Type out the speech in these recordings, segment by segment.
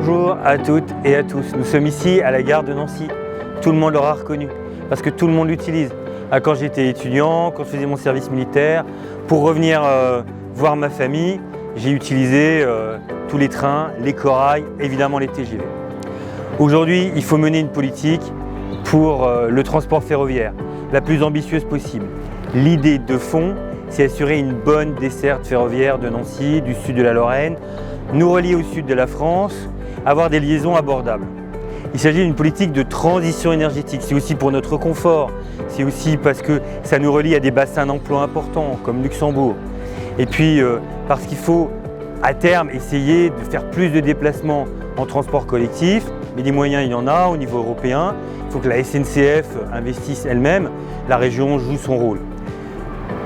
Bonjour à toutes et à tous. Nous sommes ici à la gare de Nancy. Tout le monde l'aura reconnu parce que tout le monde l'utilise. Quand j'étais étudiant, quand je faisais mon service militaire, pour revenir voir ma famille, j'ai utilisé tous les trains, les corails, évidemment les TGV. Aujourd'hui, il faut mener une politique pour le transport ferroviaire, la plus ambitieuse possible. L'idée de fond, c'est assurer une bonne desserte ferroviaire de Nancy, du sud de la Lorraine, nous relier au sud de la France, avoir des liaisons abordables. Il s'agit d'une politique de transition énergétique, c'est aussi pour notre confort, c'est aussi parce que ça nous relie à des bassins d'emploi importants comme Luxembourg. Et puis parce qu'il faut à terme essayer de faire plus de déplacements en transport collectif, mais des moyens il y en a au niveau européen, il faut que la SNCF investisse elle-même, la région joue son rôle.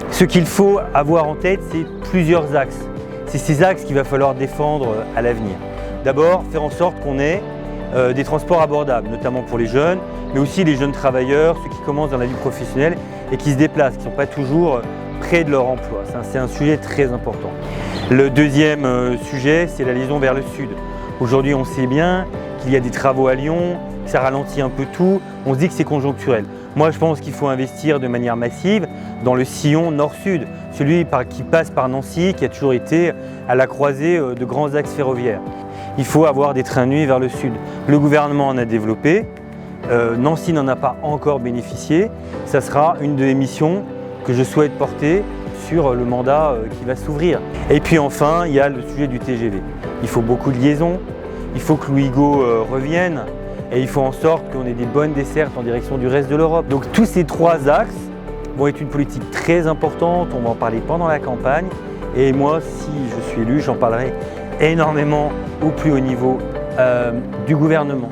Ce qu'il faut avoir en tête, c'est plusieurs axes. C'est ces axes qu'il va falloir défendre à l'avenir. D'abord, faire en sorte qu'on ait des transports abordables, notamment pour les jeunes, mais aussi les jeunes travailleurs, ceux qui commencent dans la vie professionnelle et qui se déplacent, qui ne sont pas toujours près de leur emploi. C'est un sujet très important. Le deuxième sujet, c'est la liaison vers le sud. Aujourd'hui, on sait bien qu'il y a des travaux à Lyon, que ça ralentit un peu tout, on se dit que c'est conjoncturel. Moi, je pense qu'il faut investir de manière massive dans le sillon nord-sud, celui qui passe par Nancy, qui a toujours été à la croisée de grands axes ferroviaires. Il faut avoir des trains de nuit vers le sud. Le gouvernement en a développé, Nancy n'en a pas encore bénéficié. Ça sera une des missions que je souhaite porter sur le mandat qui va s'ouvrir. Et puis enfin, il y a le sujet du TGV. Il faut beaucoup de liaisons, il faut que l'Ouigo revienne et il faut en sorte qu'on ait des bonnes dessertes en direction du reste de l'Europe. Donc tous ces trois axes vont être une politique très importante, on va en parler pendant la campagne et moi, si je suis élu, j'en parlerai énormément au plus haut niveau du gouvernement.